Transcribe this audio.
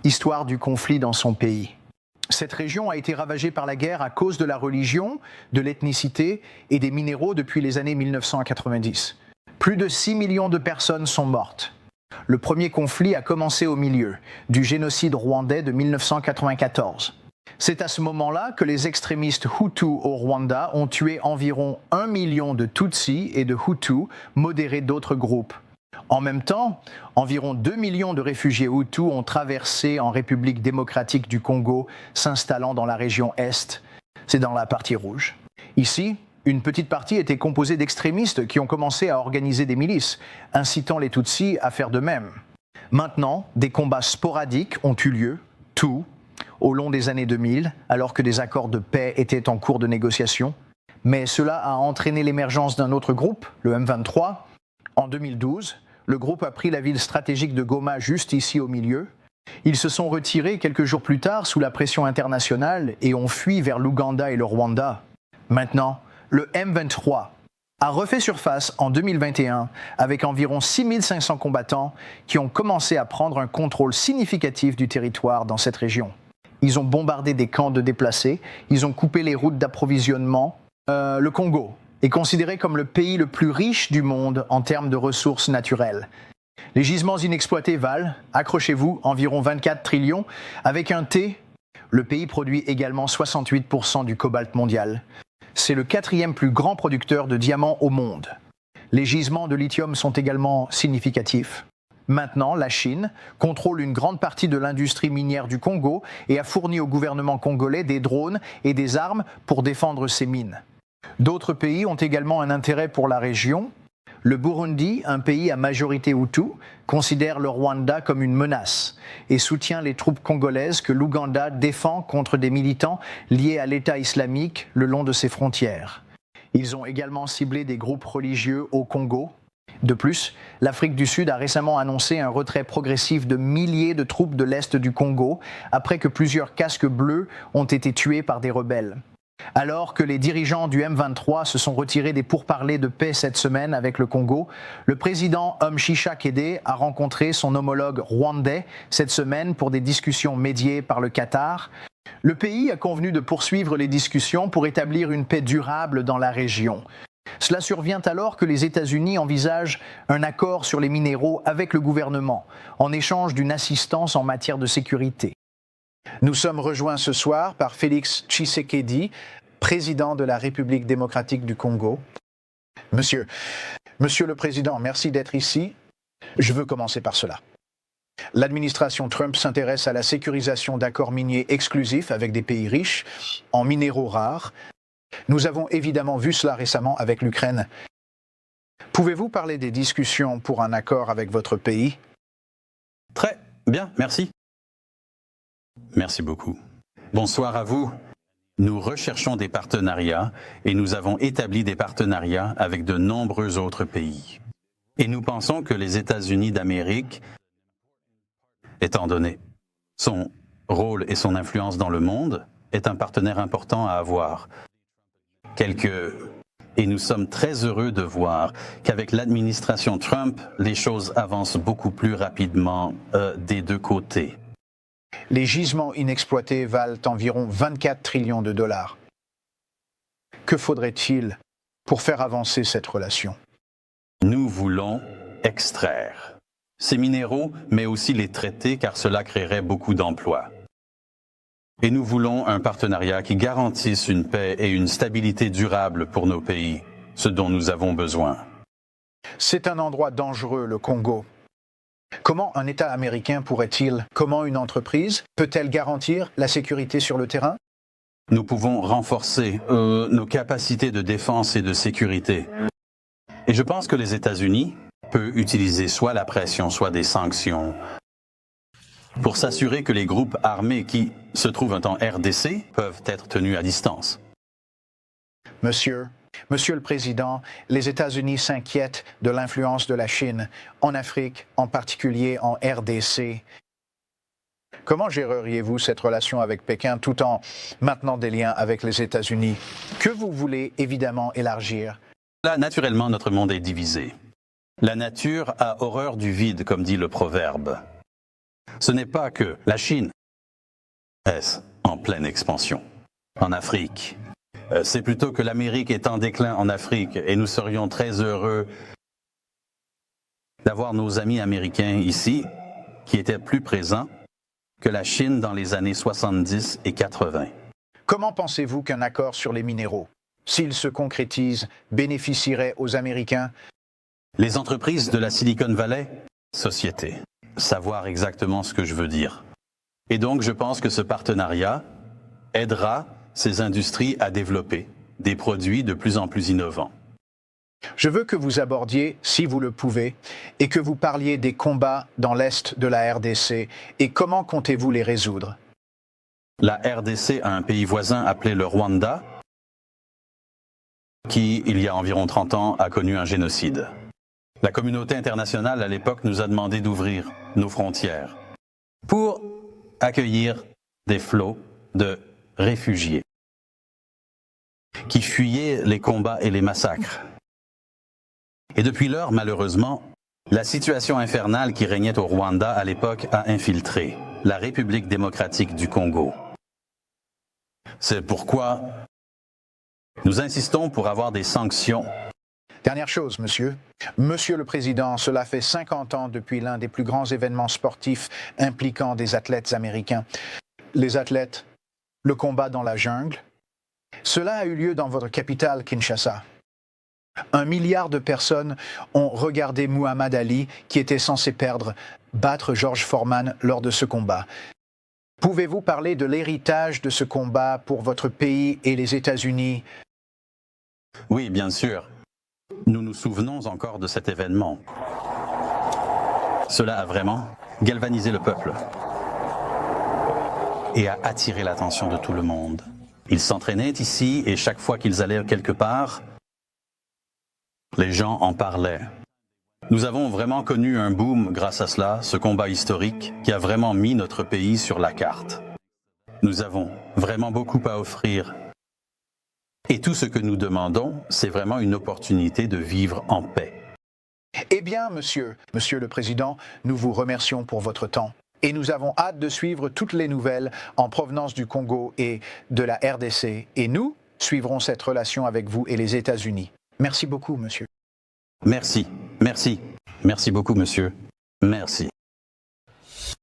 Histoire du conflit dans son pays. Cette région a été ravagée par la guerre à cause de la religion, de l'ethnicité et des minéraux depuis les années 1990. Plus de 6 millions de personnes sont mortes. Le premier conflit a commencé au milieu du génocide rwandais de 1994. C'est à ce moment-là que les extrémistes Hutus au Rwanda ont tué environ 1 million de Tutsis et de Hutus, modérés d'autres groupes. En même temps, environ 2 millions de réfugiés Hutus ont traversé en République démocratique du Congo, s'installant dans la région Est. C'est dans la partie rouge. Ici, une petite partie était composée d'extrémistes qui ont commencé à organiser des milices, incitant les Tutsis à faire de même. Maintenant, des combats sporadiques ont eu lieu, tout, au long des années 2000, alors que des accords de paix étaient en cours de négociation. Mais cela a entraîné l'émergence d'un autre groupe, le M23. En 2012, le groupe a pris la ville stratégique de Goma juste ici au milieu. Ils se sont retirés quelques jours plus tard sous la pression internationale et ont fui vers l'Ouganda et le Rwanda. Maintenant, le M23 a refait surface en 2021 avec environ 6500 combattants qui ont commencé à prendre un contrôle significatif du territoire dans cette région. Ils ont bombardé des camps de déplacés, ils ont coupé les routes d'approvisionnement. Le Congo est considéré comme le pays le plus riche du monde en termes de ressources naturelles. Les gisements inexploités valent, accrochez-vous, environ 24 trillions. Avec un T, le pays produit également 68% du cobalt mondial. C'est le 4e plus grand producteur de diamants au monde. Les gisements de lithium sont également significatifs. Maintenant, la Chine contrôle une grande partie de l'industrie minière du Congo et a fourni au gouvernement congolais des drones et des armes pour défendre ses mines. D'autres pays ont également un intérêt pour la région. Le Burundi, un pays à majorité Hutu, considère le Rwanda comme une menace et soutient les troupes congolaises que l'Ouganda défend contre des militants liés à l'État islamique le long de ses frontières. Ils ont également ciblé des groupes religieux au Congo. De plus, l'Afrique du Sud a récemment annoncé un retrait progressif de milliers de troupes de l'Est du Congo après que plusieurs casques bleus ont été tués par des rebelles. Alors que les dirigeants du M23 se sont retirés des pourparlers de paix cette semaine avec le Congo, le président Tshisekedi a rencontré son homologue rwandais cette semaine pour des discussions médiées par le Qatar. Le pays a convenu de poursuivre les discussions pour établir une paix durable dans la région. Cela survient alors que les États-Unis envisagent un accord sur les minéraux avec le gouvernement, en échange d'une assistance en matière de sécurité. Nous sommes rejoints ce soir par Félix Tshisekedi, président de la République démocratique du Congo. Monsieur le Président, merci d'être ici. Je veux commencer par cela. L'administration Trump s'intéresse à la sécurisation d'accords miniers exclusifs avec des pays riches en minéraux rares. Nous avons évidemment vu cela récemment avec l'Ukraine. Pouvez-vous parler des discussions pour un accord avec votre pays? Très bien, merci. Merci beaucoup. Bonsoir à vous. Nous recherchons des partenariats et nous avons établi des partenariats avec de nombreux autres pays. Et nous pensons que les États-Unis d'Amérique, étant donné son rôle et son influence dans le monde, est un partenaire important à avoir. Et nous sommes très heureux de voir qu'avec l'administration Trump, les choses avancent beaucoup plus rapidement des deux côtés. Les gisements inexploités valent environ 24 trillions de dollars. Que faudrait-il pour faire avancer cette relation? Nous voulons extraire ces minéraux, mais aussi les traiter, car cela créerait beaucoup d'emplois. Et nous voulons un partenariat qui garantisse une paix et une stabilité durable pour nos pays, ce dont nous avons besoin. C'est un endroit dangereux, le Congo. Comment un État américain comment une entreprise peut-elle garantir la sécurité sur le terrain? Nous pouvons renforcer nos capacités de défense et de sécurité. Et je pense que les États-Unis peuvent utiliser soit la pression, soit des sanctions pour s'assurer que les groupes armés qui se trouvent en RDC peuvent être tenus à distance. Monsieur le Président, les États-Unis s'inquiètent de l'influence de la Chine en Afrique, en particulier en RDC. Comment géreriez-vous cette relation avec Pékin tout en maintenant des liens avec les États-Unis, que vous voulez évidemment élargir? Là, naturellement, notre monde est divisé. La nature a horreur du vide, comme dit le proverbe. Ce n'est pas que la Chine est en pleine expansion en Afrique. C'est plutôt que l'Amérique est en déclin en Afrique et nous serions très heureux d'avoir nos amis américains ici qui étaient plus présents que la Chine dans les années 70 et 80. Comment pensez-vous qu'un accord sur les minéraux, s'il se concrétise, bénéficierait aux Américains? Les entreprises de la Silicon Valley, société, savoir exactement ce que je veux dire. Et donc, je pense que ce partenariat aidera ces industries à développer des produits de plus en plus innovants. Je veux que vous abordiez, si vous le pouvez, et que vous parliez des combats dans l'Est de la RDC et comment comptez-vous les résoudre? La RDC a un pays voisin appelé le Rwanda, qui, il y a environ 30 ans, a connu un génocide. La communauté internationale, à l'époque, nous a demandé d'ouvrir nos frontières pour accueillir des flots de réfugiés qui fuyaient les combats et les massacres. Et depuis lors, malheureusement, la situation infernale qui régnait au Rwanda à l'époque a infiltré la République démocratique du Congo. C'est pourquoi nous insistons pour avoir des sanctions. Dernière chose, monsieur. Monsieur le Président, cela fait 50 ans depuis l'un des plus grands événements sportifs impliquant des athlètes américains. Les athlètes, le combat dans la jungle. Cela a eu lieu dans votre capitale, Kinshasa. 1 milliard de personnes ont regardé Muhammad Ali, qui était censé battre George Foreman lors de ce combat. Pouvez-vous parler de l'héritage de ce combat pour votre pays et les États-Unis? Oui, bien sûr. Nous nous souvenons encore de cet événement. Cela a vraiment galvanisé le peuple et a attiré l'attention de tout le monde. Ils s'entraînaient ici et chaque fois qu'ils allaient quelque part, les gens en parlaient. Nous avons vraiment connu un boom grâce à cela, ce combat historique qui a vraiment mis notre pays sur la carte. Nous avons vraiment beaucoup à offrir. Et tout ce que nous demandons, c'est vraiment une opportunité de vivre en paix. Eh bien, monsieur le Président, nous vous remercions pour votre temps. Et nous avons hâte de suivre toutes les nouvelles en provenance du Congo et de la RDC. Et nous suivrons cette relation avec vous et les États-Unis. Merci beaucoup, monsieur. Merci, merci, merci beaucoup, monsieur. Merci.